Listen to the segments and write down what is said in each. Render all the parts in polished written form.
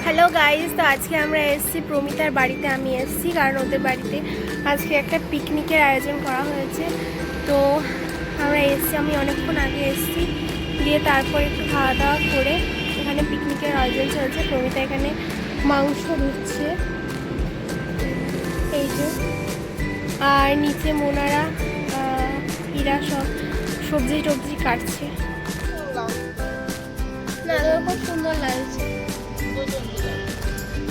Hello guys, তো আজকে আমরা এসেছি প্রমিতার বাড়িতে। আমি এসেছি কারণ ওদের বাড়িতে আজকে একটা পিকনিকের আয়োজন করা হয়েছে। তো আমরা এসেছি, আমি অনেকক্ষণ আগে এসেছি, দিয়ে তারপর একটু খাওয়া দাওয়া করে এখানে পিকনিকের আয়োজন চলছে। প্রমিতা এখানে মাংস দিচ্ছে, এই যে, আর নিচে মোনারা হীরা সব সবজি টবজি কাটছে। না, খুব সুন্দর লাগছে।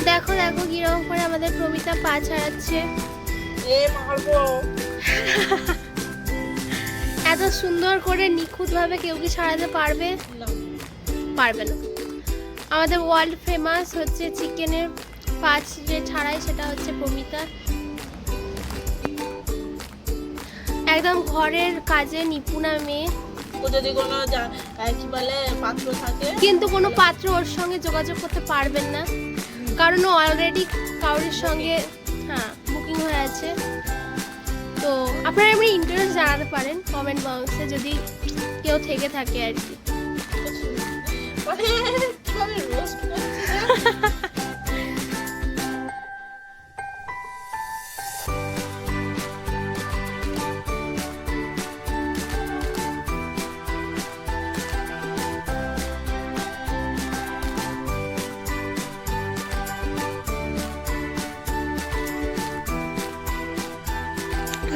দেখো দেখো কিরকম করে আমাদের প্রমিতা পা ছাড়াচ্ছে। এত সুন্দর করে নিখুঁত ভাবে কেউ কি ছাড়াতে পারবে? পারবে না। আমাদের ওয়ার্ল্ড ফেমাস হচ্ছে চিকেনের পাঁচ যে ছাড়াই, সেটা হচ্ছে প্রমিতা। একদম ঘরের কাজে নিপুণা মেয়ে। যদি কোনো কি বলে পাত্র থাকে, কিন্তু কোনো পাত্র ওর সঙ্গে যোগাযোগ করতে পারবেন না, কারণ ও অলরেডি কারোর সঙ্গে বুকিং হয়ে আছে। তো আপনারা এমনি ইন্টারেস্ট জানাতে পারেন কমেন্ট বক্সে, যদি কেউ থেকে থাকে আর কি।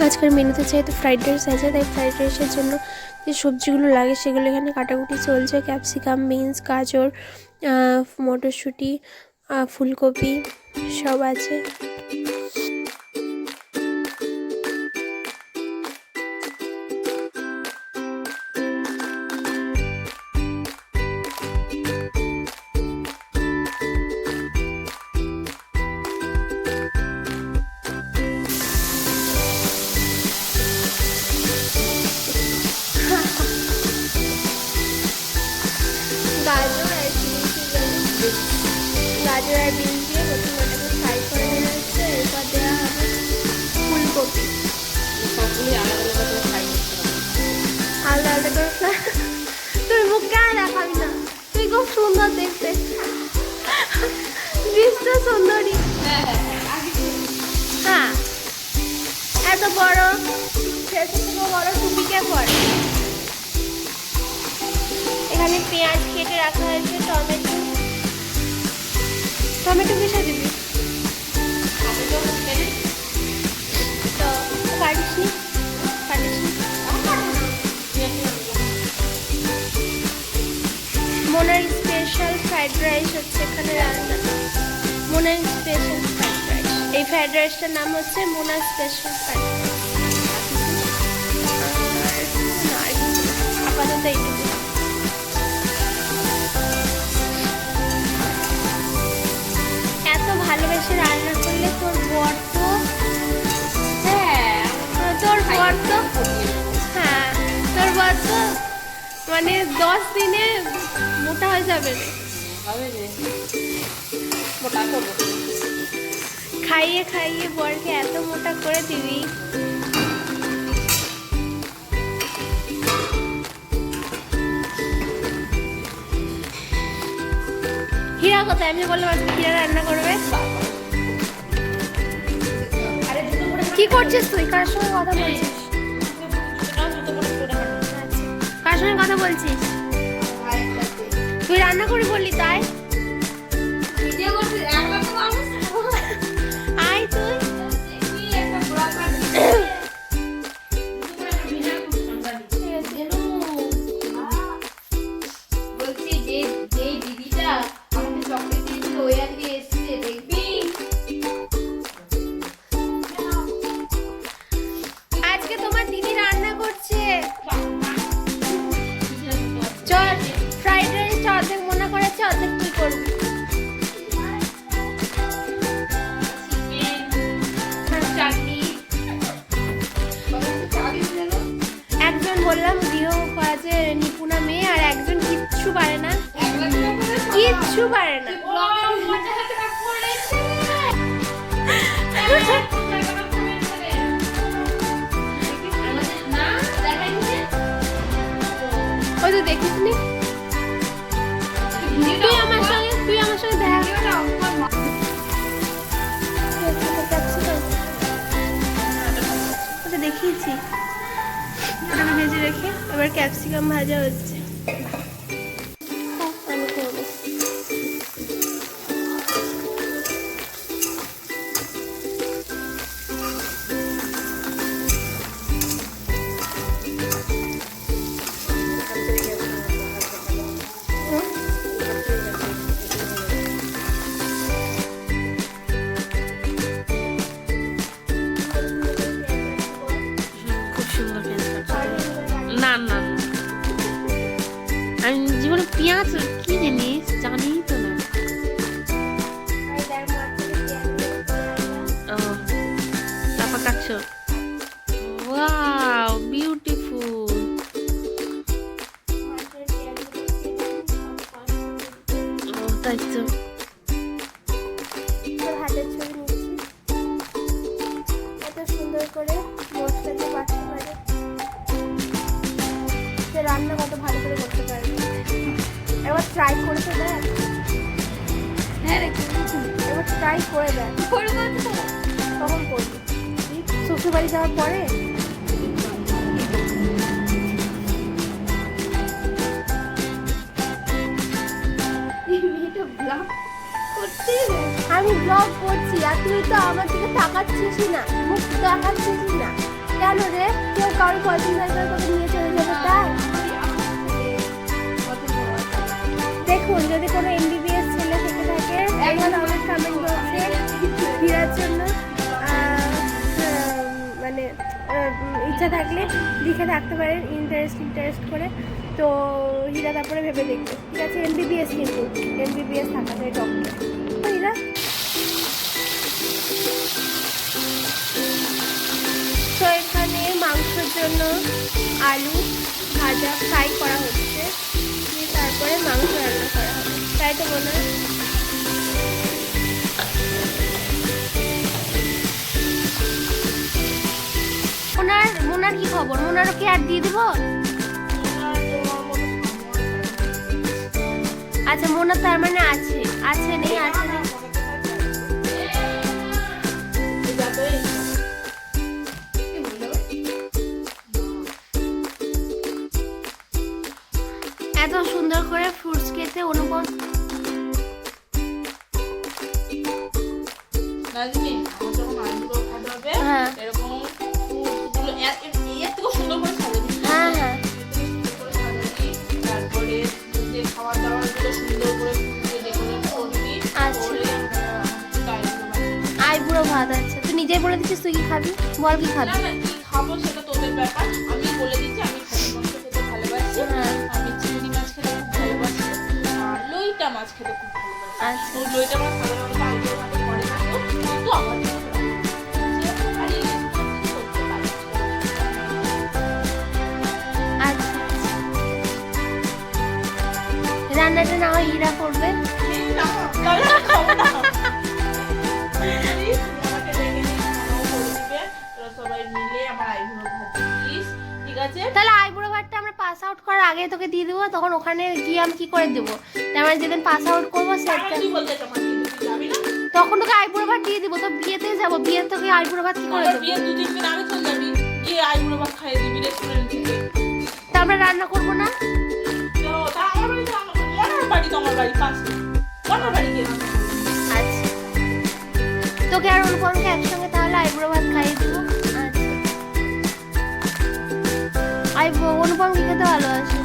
আজকের মেনুতে যেহেতু ফ্রাইড রাইস আছে, তাই ফ্রাইড রাইসের জন্য যে সবজিগুলো লাগে সেগুলো এখানে কাটাকুটি চলছে। ক্যাপসিকাম, বিনস, গাজর, মটরশুঁটি, ফুলকপি সব আছে। গাজর আর বিনস দিয়ে প্রথমে ওটাকে ফ্রাই করে নেওয়া হচ্ছে। এরপর দেওয়া হবে ফুলকপি। সবগুলি আলাদা আলাদা করে ফ্রাই করতে হবে। আলাদা আলাদা করে ফ্রাই। তুই মুখ কেন দেখাবি না? তুই খুব সুন্দর দেখতে, বিশ্ব সুন্দরী। হ্যাঁ, এত বড় থেকে বড় টুপিকে পরে। এখানে পেঁয়াজ কেটে রাখা হয়েছে, টমেটো। টমেটো কিসে দিবি? তো কাটিসনি মোনার স্পেশাল ফ্রাইড রাইস হচ্ছে এখানে রান্না। মোনার স্পেশাল ফ্রাইড রাইস, এই ফ্রাইড রাইসটার নাম হচ্ছে মোনার স্পেশাল ফ্রাইড রাইস। আপাতত এইটুকু। এত ভালোবেসে রান্না করলে তোর বর তো মানে 10 দিনে মোটা হয়ে যাবে রে। খাইয়ে খাইয়ে বরকে এত মোটা করে দিবি। হীরা কোথায়? আমি বললাম আজকে হীরা রান্না করবে। কি করছিস তুই? কার সঙ্গে কথা বলছিস? কার সঙ্গে কথা বলছিস? তুই রান্না করে বললি তাই? আয় তুই। বলছি যে দিদিটা আমাকে চকলেট দিয়েছিল, ওই আজকে এসছে, দেখবি? আজকে তোমার দিদি রান্না করছে। চল, ফ্রাইড রাইসটা অর্ধেক মনে করেছে, অর্ধেক তুই করবি। একজন বললাম গৃহ কাজে নিপুণা মেয়ে, আর একজন কিচ্ছু পারে না, কিচ্ছু পারে না। ওই তো দেখিস নি? তুই আমার সঙ্গে দেখা এসছি, ওটাকে ভেজে রেখে এবার ক্যাপসিকাম ভাজা হচ্ছে। আমি করবো। খুব সুন্দর পেঁয়াজ কাটছে। না না না, আমি জীবনে পেঁয়াজ কি জিনিস জানি তো না। ও, তারপর কাটছো। Wow, beautiful. ও তাই তো। হাতের ছবি নিচ্ছি, এত সুন্দর করে মশলা দিয়ে বাটতে পারে, সে রান্না কত ভালো করে করতে পারবে। এবার ট্রাই করে তো দেখ। হ্যাঁ রে, এবার ট্রাই করে দেখ। করবো তো। কখন করবি? শ্বশুর বাড়ি যাওয়ার পরে? এই মেয়েটা ব্লগ করছে রে। আমি ব্লগ করছি আর তুই তো আমার দিকে তাকাচ্ছিসই না, মুখ দেখাচ্ছিসই না। কেন রে? কেউ কারো পছন্দ হয় তোকে নিয়ে চলে যাবে তাই? দেখুন, যদি কোনো MBBS ছেলে থেকে থাকে একবার আমাদের কমেন্ট বক্সে হীরার জন্য মানে ইচ্ছা থাকলে লিখে থাকতে পারেন, ইন্টারেস্ট করে। তো হীরা তারপরে ভেবে দেখবে, ঠিক আছে? MBBS কিন্তু MBBS থাকা যায় ডক্টর। তো হীরা তো এখানে মাংসের জন্য আলু ভাজা ফ্রাই করা হচ্ছে, দিয়ে তারপরে মাংস রান্না করা হবে, তাই তো মনে হয়? মোনার কি খবর? মোনারও কি আর দিয়ে দিব? আচ্ছা, মোনা তার মানে আছে নেই আছে নেই। এত সুন্দর করে ফ্রুটস খেতে অনুপম। নাজনি, আমার যখন আইবুড়ো খাওয়া হবে, হ্যাঁ এরকম ফুলগুলো এর থেকে সুন্দর করে সাজাবি। হ্যাঁ হ্যাঁ, সুন্দর করে সাজাবি, তারপরে যে খাবার দাবারগুলো সুন্দর করে ডেকোরেট করবি। আচ্ছা। করে আইবুড়ো ভাত। আচ্ছা, তুই নিজেই বলে দিচ্ছিস তুই কি খাবি? বল কি খাবি? না না, কি খাবো সেটা তোদের ব্যাপার। আমি বলে দিচ্ছি, আমি খাসির মাংস খেতে ভালোবাসি, হ্যাঁ। আমি চিংড়ি মাছ খেতে খুব ভালোবাসি, আর লইটা মাছ খেতে খুব ভালোবাসি। আচ্ছা ওই লইটা মাছ সাধারণত আইবুড়ো ভাতে করে থাকতো, কিন্তু আমার জন্য আর এই করতে পারি। আচ্ছা, রান্নাটা না হয় হীরা করবে। তাহলে আইবুড়ো ভাতটা আমরা পাস আউট করার আগে তোকে দিয়ে দেবো, তখন ওখানে গিয়ে আমি কি করে দেবো? তারপরে যেদিন পাস আউট করবো সেটা তখন তোকে আইবুড়ো ভাত দিয়ে দিব। তো বিয়েতে যাবো, বিয়ে তোকে আইবুড়ো ভাত কি করে দেবো? তা আমরা রান্না করবো না? আচ্ছা, তোকে আর অনুপমকে একসঙ্গে তাহলে আইবুড়ো ভাত খাইয়ে দিব। আচ্ছা, অনুপম কি খেতে ভালোবাসে?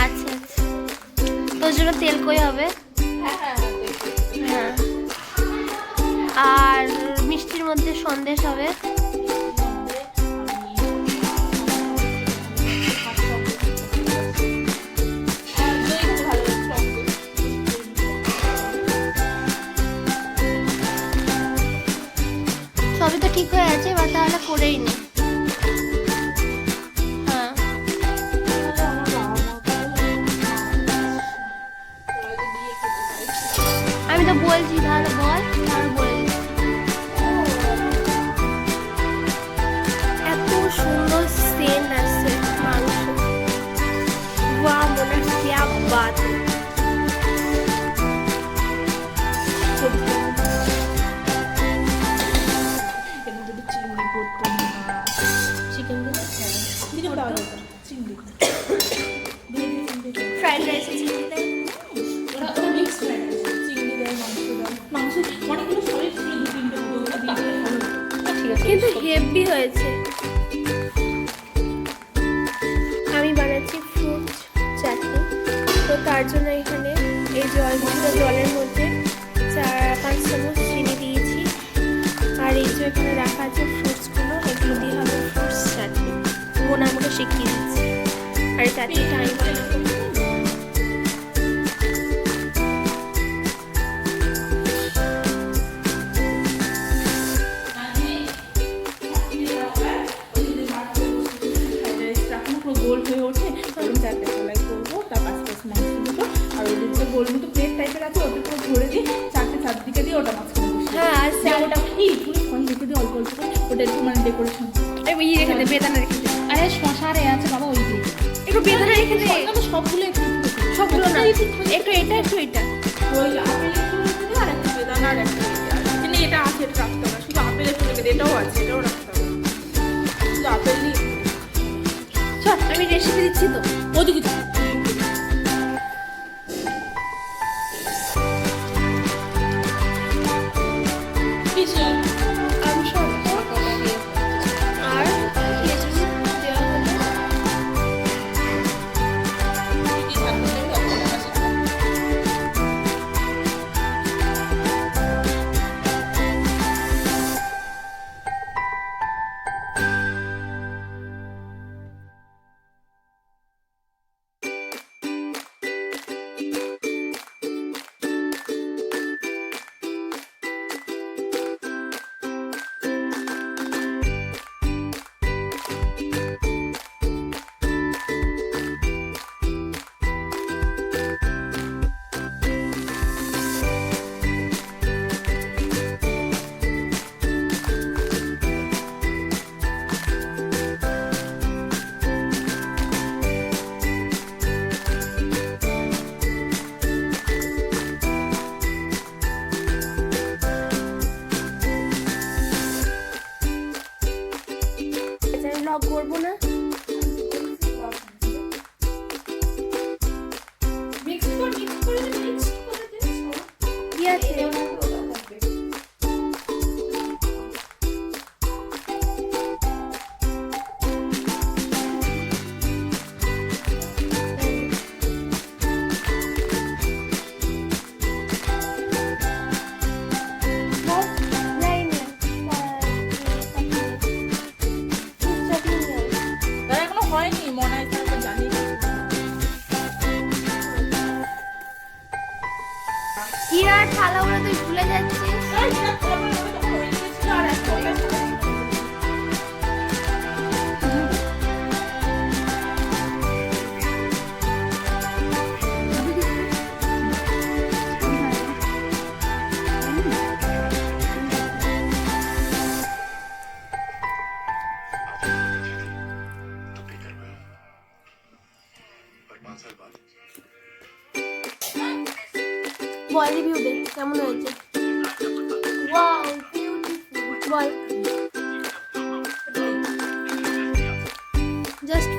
আচ্ছা আচ্ছা, তোর জন্য তেল কই হবে। হ্যাঁ, আর মিষ্টির মধ্যে সন্দেশ হবে। সবই তো ঠিক হয়ে আছে, এবার তাহলে করেই নে। হ্যাঁ, আমি তো বলছি, তাহলে বল, তাহলে বলে দিচ্ছি। কিন্তু হেভি হয়েছে। আমি বানাচ্ছি ফ্রুট চাটনি। তো তার জন্য এখানে এই জলের মধ্যে 4-5 চামচ চিনি দিয়েছি। আর এই যে এখানে রাখা আছে ফ্রুটসগুলো, এগুলো দিয়ে হবে ফ্রুটস চাটনি। বোন আমাকে শিখিয়ে দিচ্ছে। আর চাটনিটা আমি বানাবো। গোল হয়ে ওঠে ওরকম 4টে সেলাই করবো, তার পাশে মাংস দুটো আর ওই দিকে গোল মতো প্লেট টাইপের আছে ওটা পুরো ভরে দিই, 4টে চারদিকে দিয়ে ওটা মাঝখানে বসিয়ে হ্যাঁ, আর ওটা পুরো ফল রেখে দিই অল্প অল্প করে, ওটা একটু মানে ডেকোরেশন রেখে দে, বেদানা রেখে দে। আরে শশার আছে বাবা, ওই দিয়ে একটু বেদানা রেখে দে। সবগুলো একটু সবগুলো না, একটু এটা একটু এটা। ওই আপেল একটু রেখে দিই আর একটা বেদানা আর একটা কিন্তু এটা আছে, এটা রাখতে হবে, শুধু আপেল একটু রেখে দিই, এটাও আছে, এটাও রাখতে হবে, শুধু আপেল নিয়ে চল আমি রেসিপি দিচ্ছি তো। ওদিকে আর খেজুর দেওয়া হলো। ব্লগ করবো না। কি আছে? এখনো হয়নি মনে হয়, তারপর জানি কিরা থালাগুলো তুই ভুলে যাচ্ছিস। বল রিভিউ দে কেমন হয়েছে। Wow beautiful. বল জাস্ট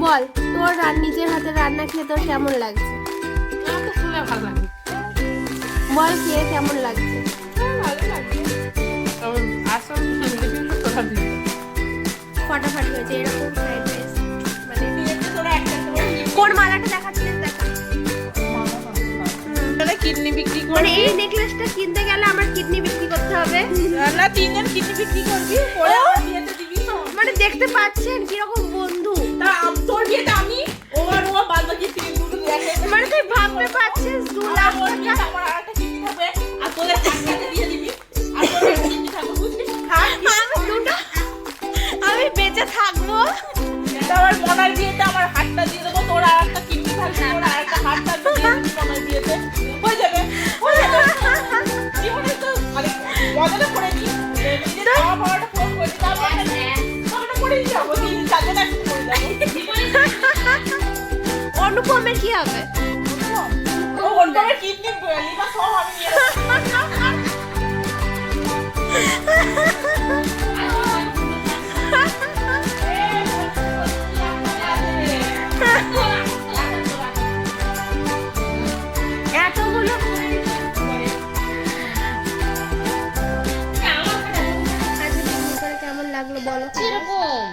বল তোর নিজের হাতে রান্না খেয়ে তোর কেমন লাগছে। ভালো লাগে, বল খেয়ে কেমন লাগছে। ফাটাফাটি হয়েছে এরকম ফ্রাইড রাইস। মানে কোন মালাটা দেখাচ্ছিস দেখা। কিডনি বিক্রি মানে করবি, এই নেকলেসটা কিনতে গেলে আমার কিডনি বিক্রি করতে হবে। না 3 জন কিডনি বিক্রি করবি, পরে আমার বিয়েতে দিবি তো। মানে দেখতে পাচ্ছেন কিরকম বন্ধু। তা তোর বিয়েতে আমি ও আর ও বাদ বাকি 3 দুটো দেখে, মানে তুই ভাবতে পারছিস 2 লাখ ওর টাকা। বিয়েতে আমার আরেকটা কিডনি হবে আর তোদের হাতটাতে দিয়ে দিবি আর তোর কিডনি থাকবে, বুঝছিস? আমি বেঁচে থাকবো। তারপর মনার বিয়েতে আমার হাতটা দিয়ে দেবো, তোর আরেকটা কিডনি থাকবে, তোর আরেকটা হাতটা দিয়ে দিবি মনার বিয়েতে, হয়ে যাবে হয়ে যাবে। জীবনে তো মানে মজাটা করে নি, নিজের খাওয়া পাওয়াটা ফোন করে দিই, তারপর একটা করেই যাবো, 3-4 জন একসাথে করে যাবো। অনুপমের কি হবে? ও অনুপমের কিডনি লিভার সব আমি নিয়ে এতগুলো বলো এরকম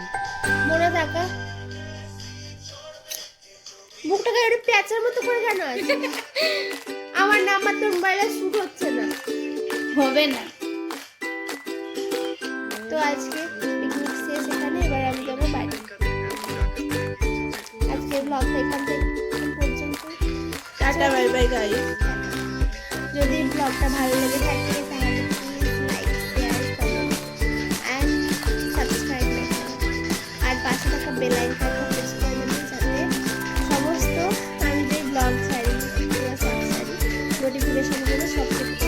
মনে থাকা মুখটাকে একটু প্যাঁচার মতো করে কেন আছে আমার নাম্বার তোর মোবাইলে শুট হচ্ছে না হবে না। তো আজকে পিকনিক শেষ এখানে, এবার আমি যাবো বাড়ি। আজকে ব্লগটা এখান থেকে পর্যন্ত। Tata bye bye guys. যদি ব্লগটা ভালো লেগে থাকে তাহলে please like share comment and subscribe আর পাশে থাকা বেল আইকনটা প্রেস করে দেবেন যাতে সমস্ত আমি যে ব্লগ ছাড়ি, নোটিফিকেশনগুলো সব থেকে